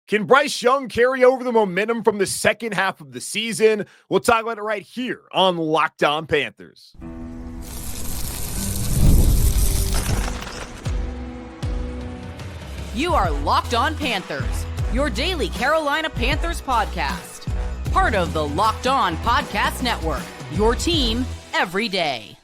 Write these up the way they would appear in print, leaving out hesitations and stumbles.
Can Bryce Young carry over the momentum from the second half of the season? We'll talk about it right here on Locked On Panthers. You are Locked On Panthers, your daily Carolina Panthers podcast. Part of the Locked On Podcast Network, your team every day.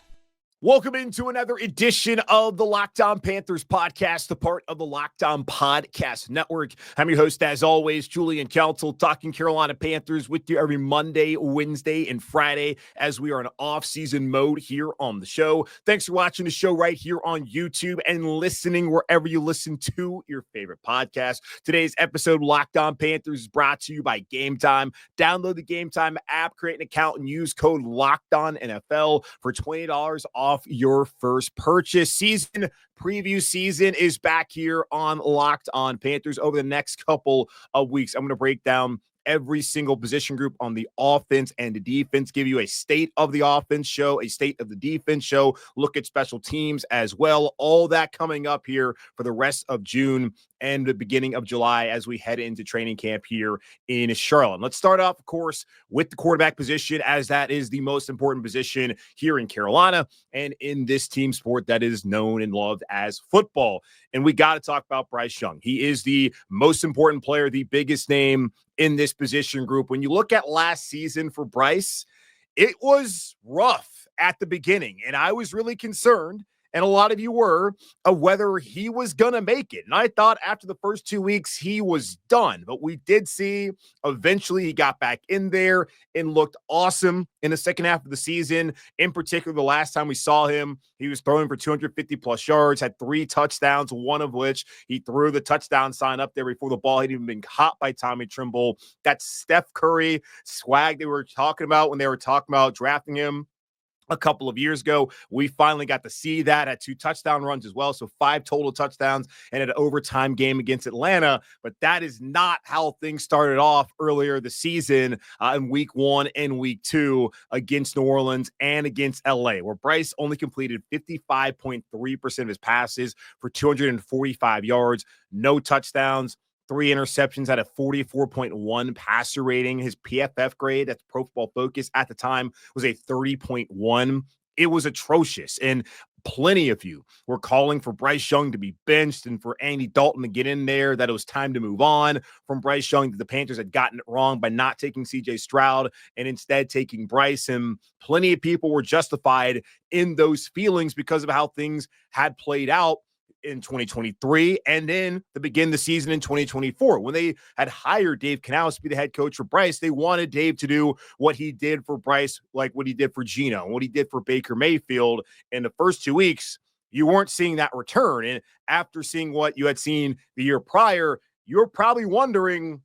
Welcome into another edition of the Locked On Panthers podcast, a part of the Locked On Podcast Network. I'm your host, as always, Julian Council, talking Carolina Panthers with you every Monday, Wednesday, and Friday as we are in off-season mode here on the show. Thanks for watching the show right here on YouTube and listening wherever you listen to your favorite podcast. Today's episode, Locked On Panthers, is brought to you by Game Time. Download the Game Time app, create an account, and use code LOCKEDONNFL for $20 off your first purchase. Season preview season is back here on Locked On Panthers. Over the next couple of weeks, I'm going to break down every single position group on the offense and the defense, give you a state of the offense show, a state of the defense show, look at special teams as well. All that coming up here for the rest of June and the beginning of July as we head into training camp here in Charlotte. Let's start off, of course, with the quarterback position, as that is the most important position here in Carolina and in this team sport that is known and loved as football. And we got to talk about Bryce Young. He is the most important player, the biggest name in this position group. When you look at last season for Bryce, it was rough at the beginning, and I was really concerned, and a lot of you were, of whether he was going to make it. And I thought after the first 2 weeks, he was done. But we did see eventually he got back in there and looked awesome in the second half of the season. In particular, the last time we saw him, he was throwing for 250-plus yards, had 3 touchdowns, one of which he threw the touchdown sign up there before the ball had even been caught by Tommy Trimble. That Steph Curry swag they were talking about when they were talking about drafting him a couple of years ago. We finally got to see that at 2 touchdown runs as well. So 5 total touchdowns and an overtime game against Atlanta. But that is not how things started off earlier this season in week 1 and week 2 against New Orleans and against LA, where Bryce only completed 55.3% of his passes for 245 yards, no touchdowns, 3 interceptions, had a 44.1 passer rating. His PFF grade, that's Pro Football Focus, at the time was a 30.1. It was atrocious. And plenty of you were calling for Bryce Young to be benched and for Andy Dalton to get in there, that it was time to move on from Bryce Young, that the Panthers had gotten it wrong by not taking CJ Stroud and instead taking Bryce. And plenty of people were justified in those feelings because of how things had played out in 2023 and then to begin the season in 2024. When they had hired Dave Canales to be the head coach for Bryce, they wanted Dave to do what he did for Bryce, like what he did for Geno, what he did for Baker Mayfield. In the first 2 weeks, you weren't seeing that return. And after seeing what you had seen the year prior, you're probably wondering,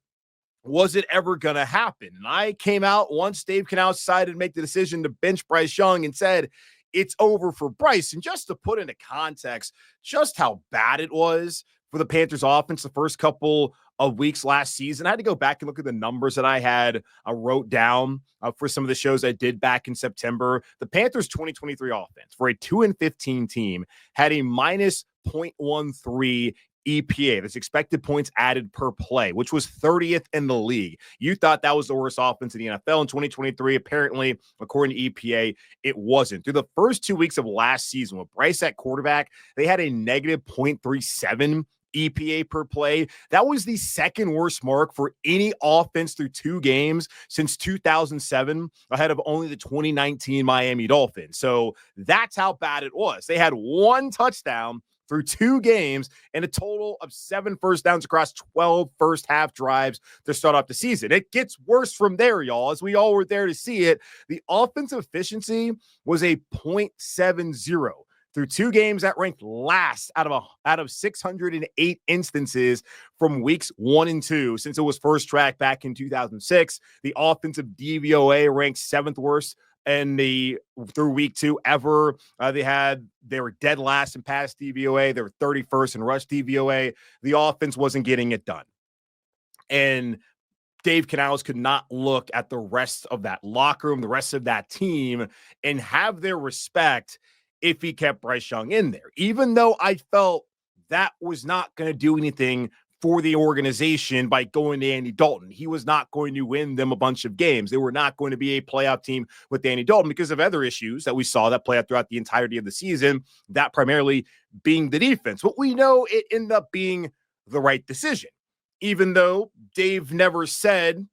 was it ever going to happen? And I came out once Dave Canales decided to make the decision to bench Bryce Young and said, it's over for Bryce. And just to put into context just how bad it was for the Panthers offense the first couple of weeks last season, I had to go back and look at the numbers that I wrote down for some of the shows I did back in September. The Panthers 2023 offense for a 2-15 team had a minus 0.13 EPA, that's expected points added per play, which was 30th in the league. You thought that was the worst offense in the NFL in 2023. Apparently, according to EPA, it wasn't. Through the first 2 weeks of last season with Bryce at quarterback, they had a negative 0.37 EPA per play. That was the second worst mark for any offense through 2 games since 2007, ahead of only the 2019 Miami Dolphins. So that's how bad it was. They had 1 touchdown through 2 games and a total of 7 first downs across 12 first half drives to start off the season. It gets worse from there, y'all, as we all were there to see it. The offensive efficiency was a 0.70. Through 2 games, that ranked last out of 608 instances from weeks 1 and 2 since it was first tracked back in 2006. The offensive DVOA ranked 7th worst through week 2 ever. They were dead last in pass DVOA. They were 31st in rush DVOA. The offense wasn't getting it done. And Dave Canales could not look at the rest of that locker room, the rest of that team, and have their respect if he kept Bryce Young in there, even though I felt that was not going to do anything for the organization by going to Andy Dalton. He was not going to win them a bunch of games. They were not going to be a playoff team with Andy Dalton because of other issues that we saw that play out throughout the entirety of the season, that primarily being the defense. But we know it ended up being the right decision, even though Dave never said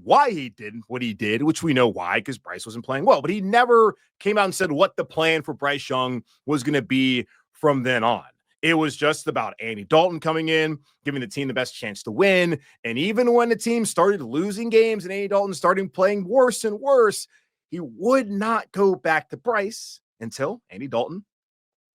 why he did what he did, which we know why, because Bryce wasn't playing well. But he never came out and said what the plan for Bryce Young was going to be from then on. It was just about Andy Dalton coming in, giving the team the best chance to win. And even when the team started losing games and Andy Dalton started playing worse and worse, he would not go back to Bryce until Andy Dalton,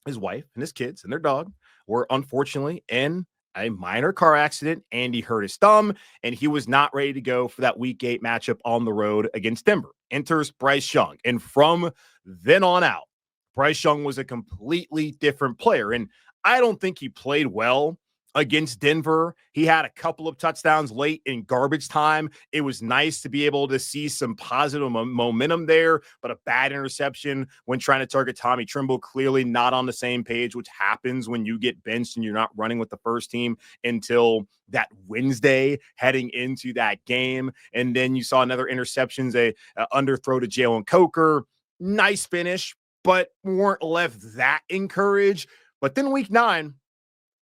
his wife, and his kids and their dog were unfortunately in a minor car accident. Andy hurt his thumb, and he was not ready to go for that Week 8 matchup on the road against Denver. Enters Bryce Young. And from then on out, Bryce Young was a completely different player. And I don't think he played well against Denver. He had a couple of touchdowns late in garbage time. It was nice to be able to see some positive momentum there, but a bad interception when trying to target Tommy Tremble, clearly not on the same page, which happens when you get benched and you're not running with the first team until that Wednesday heading into that game. And then you saw another interceptions, a underthrow to Jalen Coker. Nice finish, but weren't left that encouraged. But then Week 9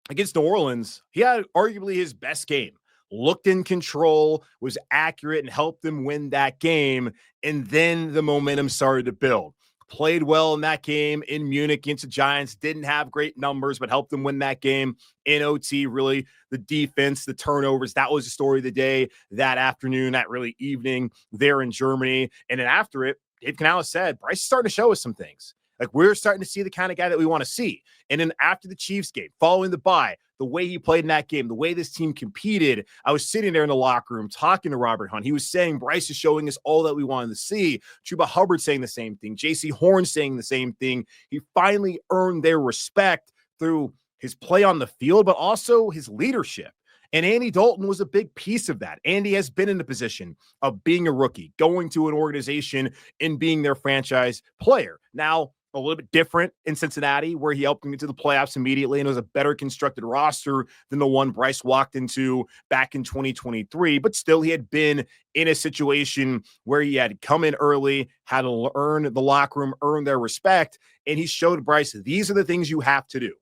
against New Orleans, he had arguably his best game. Looked in control, was accurate, and helped them win that game. And then the momentum started to build. Played well in that game in Munich against the Giants. Didn't have great numbers, but helped them win that game in OT. Really, the defense, the turnovers, that was the story of the day that afternoon, that really evening there in Germany. And then after it, Dave Canales said, Bryce is starting to show us some things. Like, we're starting to see the kind of guy that we want to see. And then after the Chiefs game, following the bye, the way he played in that game, the way this team competed, I was sitting there in the locker room talking to Robert Hunt. He was saying, Bryce is showing us all that we wanted to see. Chuba Hubbard saying the same thing. J.C. Horn saying the same thing. He finally earned their respect through his play on the field, but also his leadership. And Andy Dalton was a big piece of that. Andy has been in the position of being a rookie, going to an organization and being their franchise player. Now, a little bit different in Cincinnati, where he helped them get to the playoffs immediately, and it was a better constructed roster than the one Bryce walked into back in 2023. But still, he had been in a situation where he had come in early, had to earn the locker room, earn their respect, and he showed Bryce, these are the things you have to do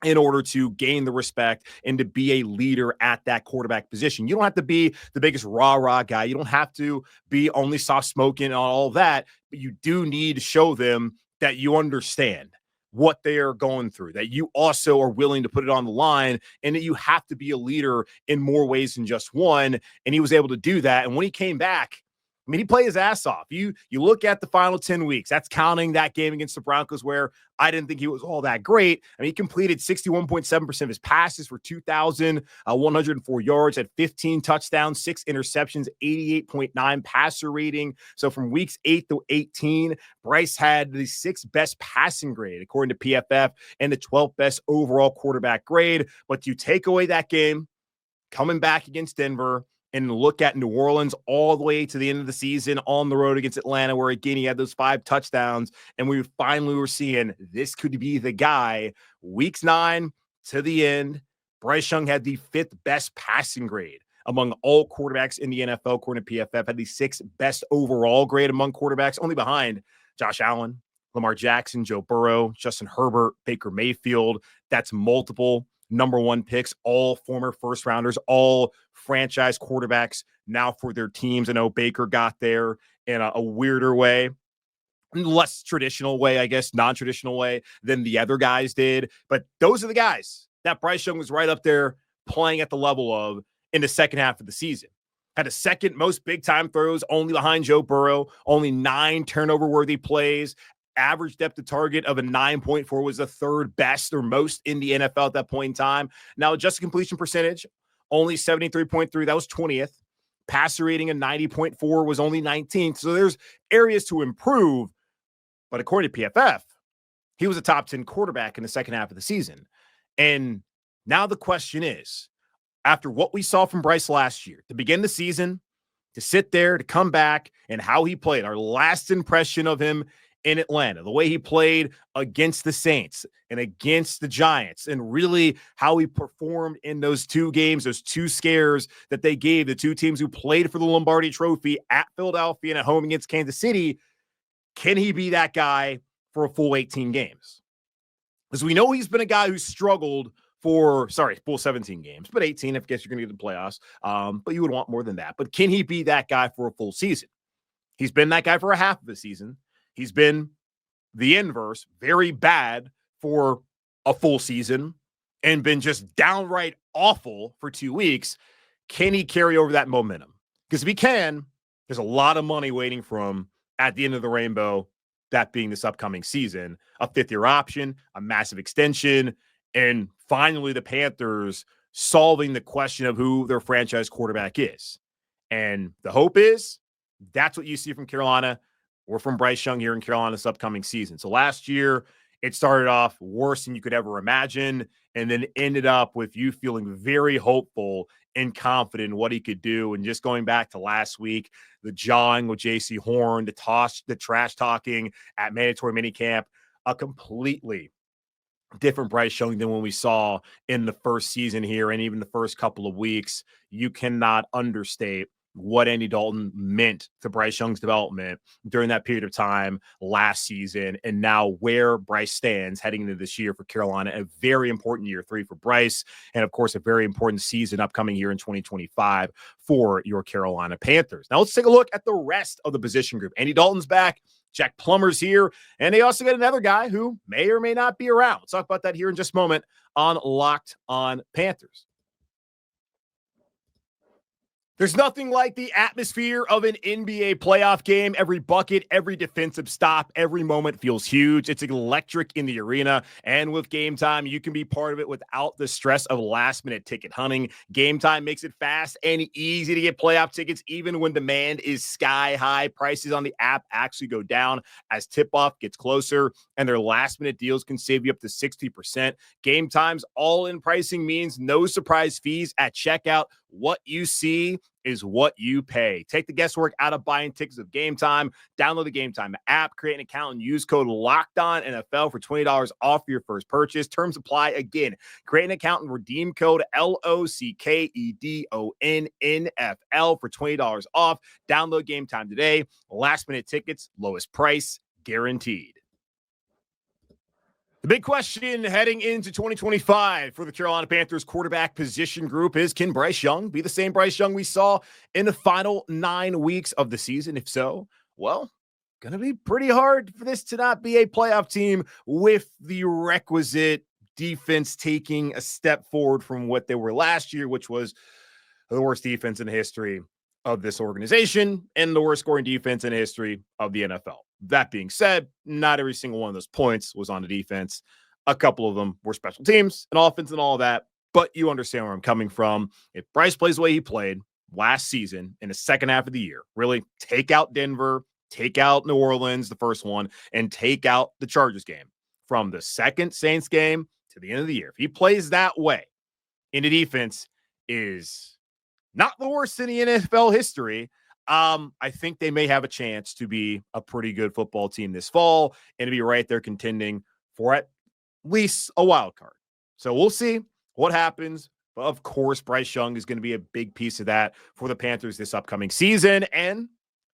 in order to gain the respect and to be a leader at that quarterback position. You don't have to be the biggest rah-rah guy. You don't have to be only soft-spoken and all that, but you do need to show them that you understand what they are going through, that you also are willing to put it on the line, and that you have to be a leader in more ways than just one. And he was able to do that. And when he came back, I mean, he played his ass off. You look at the final 10 weeks, that's counting that game against the Broncos where I didn't think he was all that great. I mean, he completed 61.7% of his passes for 2,104 yards, had 15 touchdowns, 6 interceptions, 88.9 passer rating. So from weeks 8 to 18, Bryce had the 6th best passing grade, according to PFF, and the 12th best overall quarterback grade. But you take away that game, coming back against Denver, and look at New Orleans all the way to the end of the season on the road against Atlanta, where again, he had those 5 touchdowns. And we finally were seeing this could be the guy. Weeks 9 to the end, Bryce Young had the 5th best passing grade among all quarterbacks in the NFL, according to PFF, had the 6th best overall grade among quarterbacks, only behind Josh Allen, Lamar Jackson, Joe Burrow, Justin Herbert, Baker Mayfield. That's multiple number 1 picks, all former first rounders, all franchise quarterbacks now for their teams. I know Baker got there in a weirder way, less traditional way, I guess, non-traditional way than the other guys did. But those are the guys that Bryce Young was right up there playing at the level of in the second half of the season. Had the 2nd most big-time throws, only behind Joe Burrow, only 9 turnover-worthy plays. Average depth of target of a 9.4 was the 3rd best or most in the NFL at that point in time. Now, adjusted completion percentage, only 73.3. That was 20th. Passer rating of 90.4 was only 19th. So there's areas to improve. But according to PFF, he was a top 10 quarterback in the second half of the season. And now the question is, after what we saw from Bryce last year, to begin the season, to sit there, to come back, and how he played, our last impression of him in Atlanta, the way he played against the Saints and against the Giants, and really how he performed in those two games, those two scares that they gave the two teams who played for the Lombardi Trophy at Philadelphia and at home against Kansas City. Can he be that guy for a full 18 games? Because we know he's been a guy who struggled full 17 games, but 18 if I guess you're going to get the playoffs. But you would want more than that. But can he be that guy for a full season? He's been that guy for a half of the season. He's been the inverse, very bad for a full season, and been just downright awful for 2 weeks. Can he carry over that momentum? Because if he can, there's a lot of money waiting for him at the end of the rainbow, that being this upcoming season, a 5th-year option, a massive extension, and finally the Panthers solving the question of who their franchise quarterback is. And the hope is that's what you see from Carolina or from Bryce Young here in Carolina this upcoming season. So last year, it started off worse than you could ever imagine, and then ended up with you feeling very hopeful and confident in what he could do. And just going back to last week, the jawing with J.C. Horn, the trash talking at mandatory minicamp, a completely different Bryce Young than when we saw in the first season here and even the first couple of weeks. You cannot understate what Andy Dalton meant to Bryce Young's development during that period of time last season, and now where Bryce stands heading into this year for Carolina. A very important year 3 for Bryce, and of course a very important season upcoming here in 2025 for your Carolina Panthers. Now let's take a look at the rest of the position group. Andy Dalton's back, Jack Plummer's here, and they also got another guy who may or may not be around. Let's talk about that here in just a moment on Locked On Panthers. There's nothing like the atmosphere of an NBA playoff game. Every bucket, every defensive stop, every moment feels huge. It's electric in the arena. And with Game Time, you can be part of it without the stress of last-minute ticket hunting. Game Time makes it fast and easy to get playoff tickets, even when demand is sky high. Prices on the app actually go down as tip-off gets closer, and their last-minute deals can save you up to 60%. Game Time's all-in pricing means no surprise fees at checkout. What you see is what you pay. Take the guesswork out of buying tickets with Game Time. Download the Game Time app, create an account, and use code LOCKEDONNFL for $20 off your first purchase. Terms apply. Again, create an account and redeem code LOCKEDONNFL for $20 off. Download Game Time today. Last-minute tickets, lowest price guaranteed. The big question heading into 2025 for the Carolina Panthers quarterback position group is, can Bryce Young be the same Bryce Young we saw in the final 9 weeks of the season? If so, well, going to be pretty hard for this to not be a playoff team with the requisite defense taking a step forward from what they were last year, which was the worst defense in the history of this organization and the worst scoring defense in the history of the NFL. That being said, not every single one of those points was on the defense. A couple of them were special teams and offense and all of that, but you understand where I'm coming from. If Bryce plays the way he played last season in the second half of the year, really take out Denver, take out New Orleans, the first one, and take out the Chargers game from the second Saints game to the end of the year. If he plays that way, and the defense is not the worst in the NFL history, I think they may have a chance to be a pretty good football team this fall and to be right there contending for at least a wild card. So we'll see what happens. But of course, Bryce Young is going to be a big piece of that for the Panthers this upcoming season. And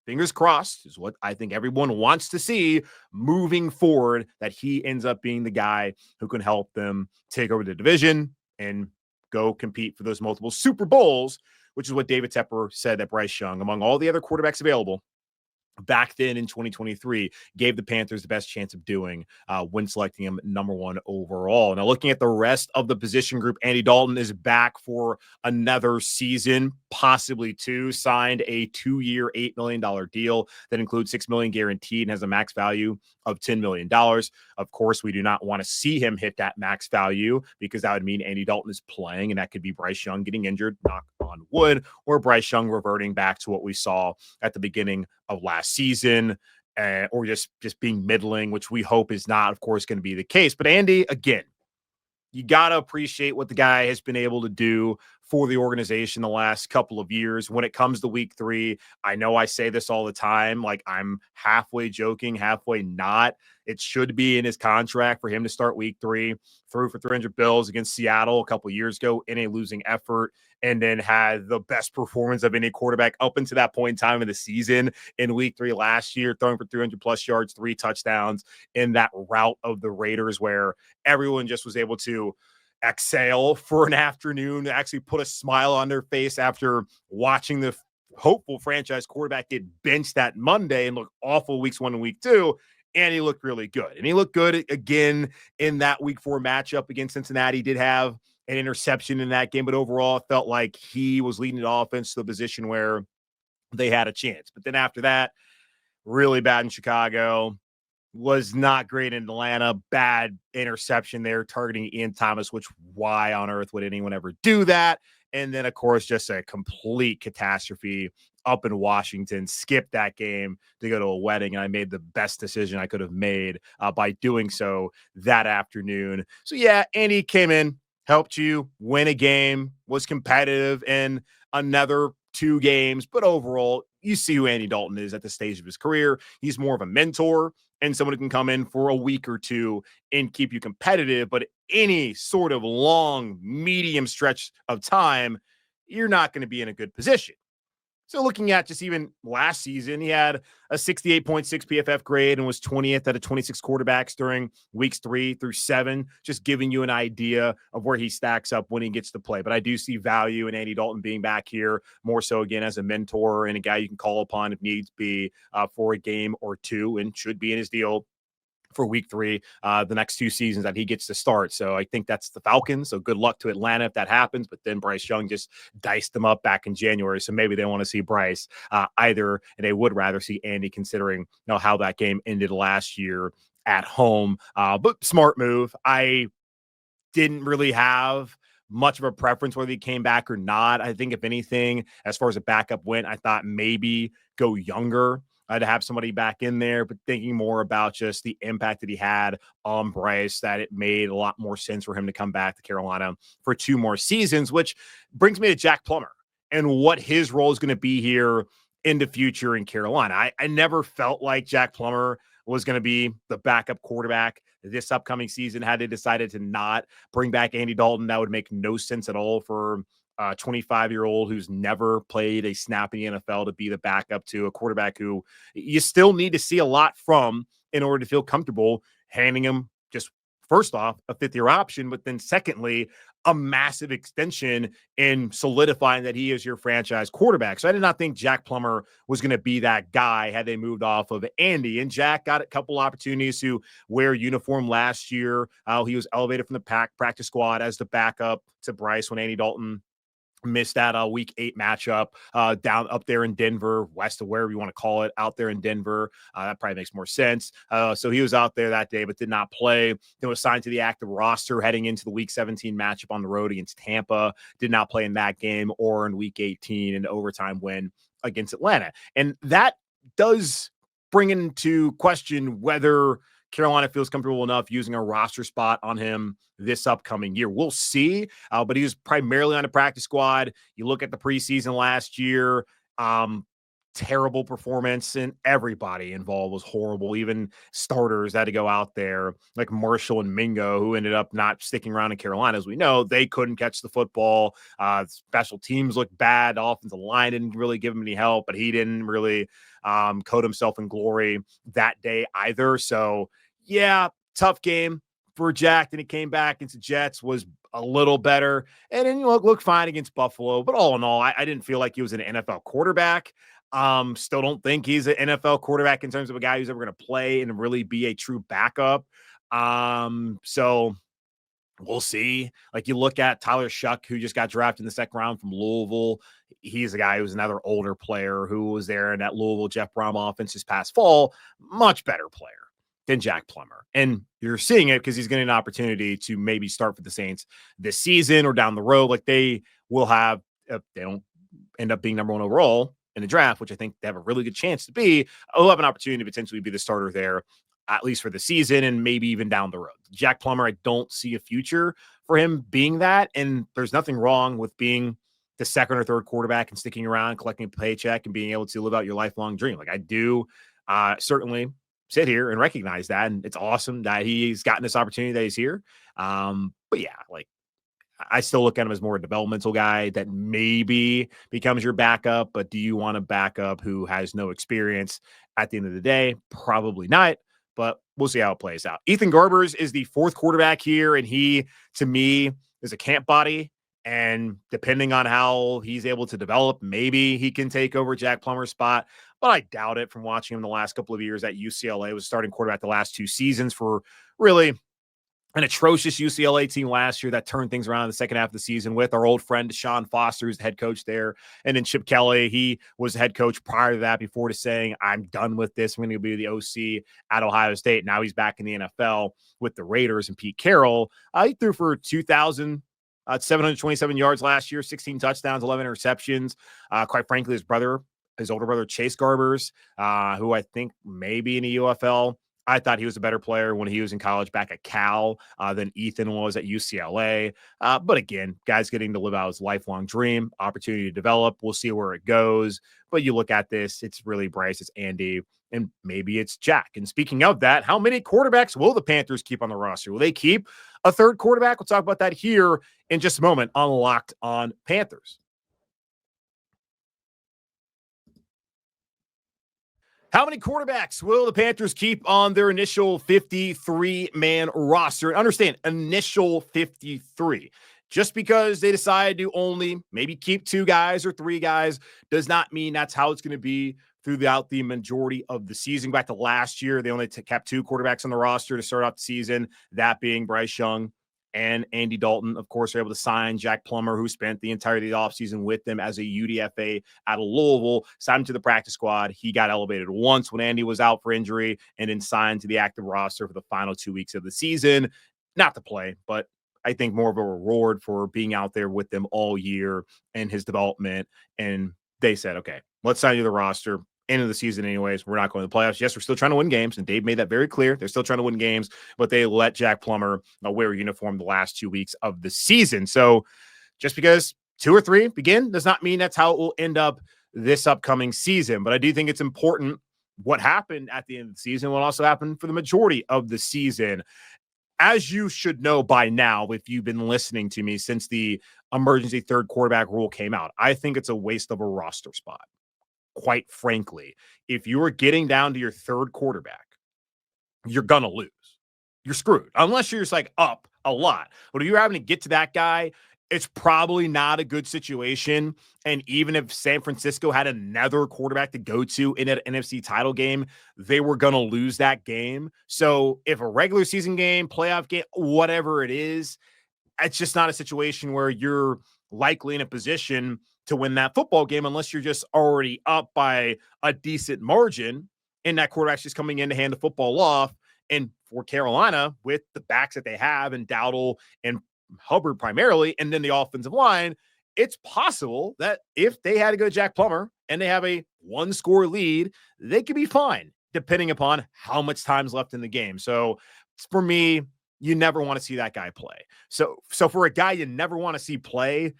fingers crossed is what I think everyone wants to see moving forward, that he ends up being the guy who can help them take over the division and go compete for those multiple Super Bowls, which is what David Tepper said that Bryce Young, among all the other quarterbacks available back then in 2023, gave the Panthers the best chance of doing when selecting him number 1 overall. Now, looking at the rest of the position group, Andy Dalton is back for another season, possibly 2, signed a 2-year, $8 million deal that includes $6 million guaranteed and has a max value of $10 million. Of course, we do not want to see him hit that max value, because that would mean Andy Dalton is playing, and that could be Bryce Young getting injured, knock on wood, or Bryce Young reverting back to what we saw at the beginning of last season, or just being middling, which we hope is not, of course, going to be the case. But Andy, again, you got to appreciate what the guy has been able to do for the organization the last couple of years. When it comes to week 3, I know I say this all the time, like I'm halfway joking, halfway not. It should be in his contract for him to start week 3. Threw for 300 bills against Seattle a couple of years ago in a losing effort, and then had the best performance of any quarterback up until that point in time of the season in week 3 last year, throwing for 300 plus yards, 3 touchdowns in that rout of the Raiders where everyone just was able to exhale for an afternoon, actually put a smile on their face after watching the hopeful franchise quarterback get benched that Monday and look awful weeks 1 and week 2. And he looked really good. And he looked good again in that week 4 matchup against Cincinnati. He did have an interception in that game, but overall it felt like he was leading the offense to a position where they had a chance. But then after that, really bad in Chicago, was not great in Atlanta, bad interception there targeting Ian Thomas, which why on earth would anyone ever do that? And then, of course, just a complete catastrophe up in Washington, skipped that game to go to a wedding. And I made the best decision I could have made by doing so that afternoon. So, yeah, Andy came in, helped you win a game, was competitive in another 2 games. But overall, you see who Andy Dalton is at this stage of his career. He's more of a mentor and someone who can come in for a week or 2 and keep you competitive. But any sort of long, medium stretch of time, you're not going to be in a good position. So looking at just even last season, he had a 68.6 PFF grade and was 20th out of 26 quarterbacks during weeks 3 through 7, just giving you an idea of where he stacks up when he gets to play. But I do see value in Andy Dalton being back here more so again as a mentor and a guy you can call upon if needs be for a game or 2, and should be in his deal for week 3, the next 2 seasons that he gets to start. So I think that's the Falcons. So good luck to Atlanta if that happens. But then Bryce Young just diced them up back in January. So maybe they want to see Bryce either, and they would rather see Andy considering how that game ended last year at home. But smart move. I didn't really have much of a preference whether he came back or not. I think if anything, as far as a backup went, I thought maybe go younger to have somebody back in there, but thinking more about just the impact that he had on Bryce, that it made a lot more sense for him to come back to Carolina for 2 more seasons, which brings me to Jack Plummer and what his role is going to be here in the future in Carolina. I never felt like Jack Plummer was going to be the backup quarterback this upcoming season. Had they decided to not bring back Andy Dalton, that would make no sense at all for a 25-year-old who's never played a snap in the NFL to be the backup to a quarterback who you still need to see a lot from in order to feel comfortable handing him, just first off, a 5th-year option, but then secondly, a massive extension in solidifying that he is your franchise quarterback. So I did not think Jack Plummer was going to be that guy had they moved off of Andy. And Jack got a couple opportunities to wear uniform last year. He was elevated from the practice squad as the backup to Bryce when Andy Dalton missed that week 8 matchup down up there in Denver, west of wherever you want to call it, out there in Denver. That probably makes more sense. So he was out there that day, but did not play. Then was signed to the active roster heading into the week 17 matchup on the road against Tampa. Did not play in that game or in week 18 in the overtime win against Atlanta. And that does bring into question whether Carolina feels comfortable enough using a roster spot on him this upcoming year. We'll see, but he was primarily on the practice squad. You look at the preseason last year, terrible performance, and everybody involved was horrible. Even starters had to go out there, like Marshall and Mingo, who ended up not sticking around in Carolina. As we know, they couldn't catch the football. Special teams looked bad. The offensive line didn't really give him any help, but he didn't really coat himself in glory that day either. So, yeah, tough game for Jack. Then he came back against the Jets, was a little better, and then looked fine against Buffalo. But all in all, I didn't feel like he was an NFL quarterback. Still don't think he's an NFL quarterback in terms of a guy who's ever going to play and really be a true backup. So we'll see. Like you look at Tyler Shuck, who just got drafted in the 2nd round from Louisville. He's a guy who's another older player who was there in that Louisville Jeff Brom offense this past fall. Much better player than Jack Plummer. And you're seeing it because he's getting an opportunity to maybe start for the Saints this season or down the road. Like they will have, if they don't end up being number 1 overall in the draft, which I think they have a really good chance to be, will have an opportunity to potentially be the starter there at least for the season and maybe even down the road. Jack Plummer, I don't see a future for him being that. And there's nothing wrong with being the second or third quarterback and sticking around, collecting a paycheck and being able to live out your lifelong dream. Like I do certainly sit here and recognize that. And it's awesome that he's gotten this opportunity that he's here. But yeah, like I still look at him as more a developmental guy that maybe becomes your backup, but do you want a backup who has no experience at the end of the day? Probably not, but we'll see how it plays out. Ethan Garbers is the fourth quarterback here, and he, to me, is a camp body. And depending on how he's able to develop, maybe he can take over Jack Plummer's spot, but I doubt it from watching him the last couple of years at UCLA. Was starting quarterback the last two seasons for really an atrocious UCLA team last year that turned things around in the second half of the season with our old friend Deshaun Foster, who's the head coach there. And then Chip Kelly, he was the head coach prior to that before to saying, I'm done with this. I'm going to be the OC at Ohio State. Now he's back in the NFL with the Raiders and Pete Carroll. He threw for 2,727 yards last year, 16 touchdowns, 11 interceptions. Quite frankly, his older brother, Chase Garbers, who I think may be in the UFL. I thought he was a better player when he was in college back at Cal than Ethan was at UCLA. But again, guys getting to live out his lifelong dream, opportunity to develop. We'll see where it goes. But you look at this, it's really Bryce, it's Andy, and maybe it's Jack. And speaking of that, how many quarterbacks will the Panthers keep on the roster? Will they keep a third quarterback? We'll talk about that here in just a moment on Locked On Panthers. How many quarterbacks will the Panthers keep on their initial 53-man roster? And understand, initial 53. Just because they decide to only maybe keep 2 guys or 3 guys does not mean that's how it's going to be throughout the majority of the season. Back to last year, they only kept 2 quarterbacks on the roster to start off the season, that being Bryce Young and Andy Dalton. Of course, are able to sign Jack Plummer, who spent the entirety of the offseason with them as a UDFA out of Louisville, signed him to the practice squad. He got elevated once when Andy was out for injury and then signed to the active roster for the final 2 weeks of the season. Not to play, but I think more of a reward for being out there with them all year and his development. And they said, okay, let's sign you to the roster. End of the season anyways. We're not going to the playoffs. Yes, we're still trying to win games, and Dave made that very clear. They're still trying to win games, but they let Jack Plummer wear a uniform the last 2 weeks of the season. So just because 2 or 3 begin does not mean that's how it will end up this upcoming season. But I do think it's important what happened at the end of the season, what also happened for the majority of the season. As you should know by now, if you've been listening to me since the emergency third quarterback rule came out, I think it's a waste of a roster spot. Quite frankly, if you are getting down to your third quarterback, you're going to lose. You're screwed unless you're just like up a lot. But if you're having to get to that guy, it's probably not a good situation. And even if San Francisco had another quarterback to go to in an NFC title game, they were going to lose that game. So if a regular season game, playoff game, whatever it is, it's just not a situation where you're likely in a position to win that football game unless you're just already up by a decent margin and that quarterback's just coming in to hand the football off. And for Carolina, with the backs that they have and Dowdle and Hubbard primarily, and then the offensive line, it's possible that if they had to go Jack Plummer and they have a 1-score lead, they could be fine depending upon how much time's left in the game. So for me, you never want to see that guy play. So for a guy you never want to see play,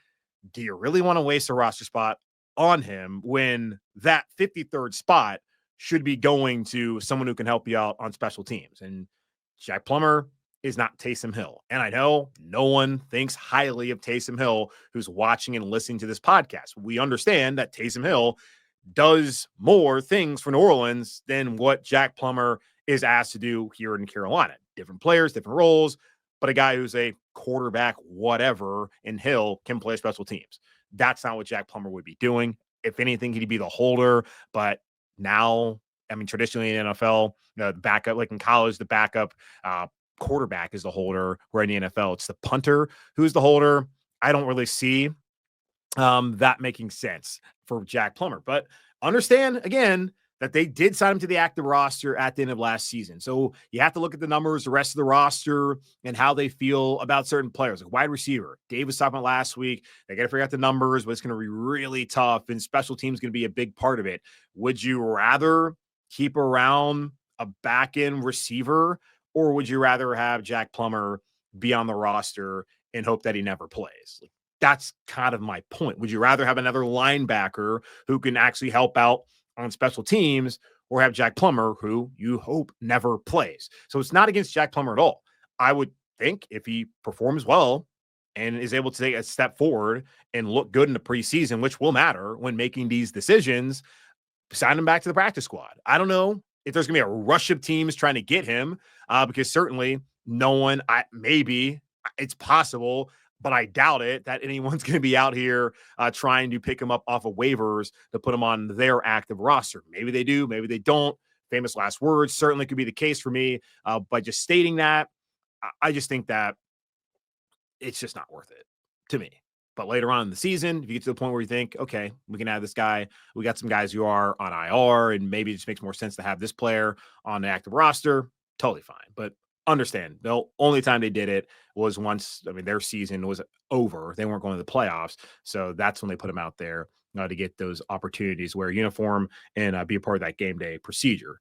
do you really want to waste a roster spot on him when that 53rd spot should be going to someone who can help you out on special teams? And Jack Plummer is not Taysom Hill. And I know no one thinks highly of Taysom Hill who's watching and listening to this podcast. We understand that Taysom Hill does more things for New Orleans than what Jack Plummer is asked to do here in Carolina. Different players, different roles, but a guy who's a quarterback, whatever, and Hill can play special teams. That's not what Jack Plummer would be doing. If anything, he'd be the holder. But now, I mean, traditionally in the NFL, the backup, like in college, the backup quarterback is the holder, where in the NFL, it's the punter who's the holder. I don't really see that making sense for Jack Plummer. But understand, again, that they did sign him to the active roster at the end of last season. So you have to look at the numbers, the rest of the roster, and how they feel about certain players. Like wide receiver, Dave was talking about last week. They got to figure out the numbers, but it's going to be really tough, and special teams going to be a big part of it. Would you rather keep around a back-end receiver, or would you rather have Jack Plummer be on the roster and hope that he never plays? That's kind of my point. Would you rather have another linebacker who can actually help out on special teams, or have Jack Plummer, who you hope never plays? So it's not against Jack Plummer at all. I would think if he performs well and is able to take a step forward and look good in the preseason, which will matter when making these decisions, sign him back to the practice squad. I don't know if there's going to be a rush of teams trying to get him, because certainly no one, maybe it's possible, but I doubt it that anyone's going to be out here trying to pick him up off of waivers to put him on their active roster. Maybe they do, maybe they don't. Famous last words certainly could be the case for me. By just stating that, I just think that it's just not worth it to me. But later on in the season, if you get to the point where you think, okay, we can have this guy, we got some guys who are on IR, and maybe it just makes more sense to have this player on the active roster, totally fine. But understand, the only time they did it was once, their season was over. They weren't going to the playoffs. So that's when they put him out there to get those opportunities, wear a uniform, and be a part of that game day procedure.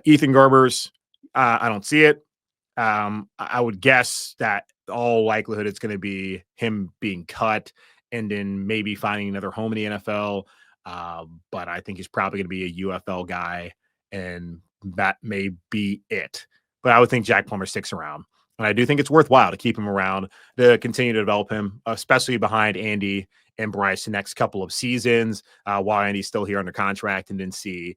Ethan Garbers, I don't see it. I would guess that all likelihood it's going to be him being cut and then maybe finding another home in the NFL. But I think he's probably going to be a UFL guy, and that may be it. But I would think Jack Plummer sticks around. And I do think it's worthwhile to keep him around to continue to develop him, especially behind Andy and Bryce the next couple of seasons while Andy's still here under contract, and then see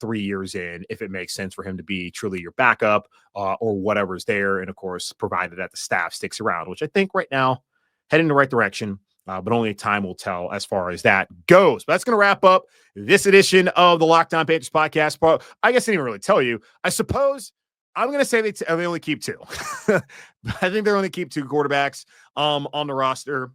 3 years in if it makes sense for him to be truly your backup or whatever's there. And of course, provided that the staff sticks around, which I think right now heading in the right direction. But only time will tell as far as that goes. But that's going to wrap up this edition of the Locked On Panthers podcast. But I guess I didn't even really tell you. I suppose I'm going to say they only keep two. I think they only keep two quarterbacks on the roster.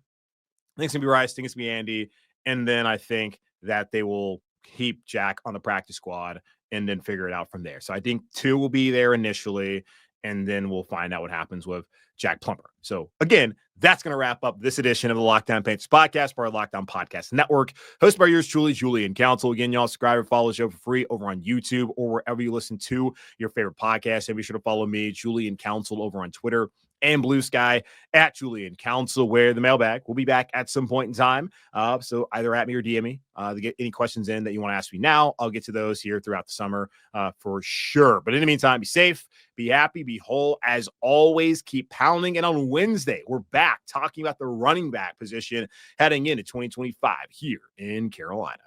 I think it's going to be Bryce. I think it's going to be Andy. And then I think that they will keep Jack on the practice squad and then figure it out from there. So I think two will be there initially, and then we'll find out what happens with Jack Plummer. So again, that's going to wrap up this edition of the Locked On Panthers podcast, part of the Locked On Podcast Network, hosted by yours truly, Julian Council. Again, y'all subscribe and follow the show for free over on YouTube or wherever you listen to your favorite podcast. And be sure to follow me, Julian Council, over on Twitter and Blue Sky at Julian Council, where the mailbag will be back at some point in time. So either at me or DM me to get any questions in that you want to ask me now. I'll get to those here throughout the summer for sure. But in the meantime, be safe, be happy, be whole. As always, keep pounding. And on Wednesday, we're back talking about the running back position heading into 2025 here in Carolina.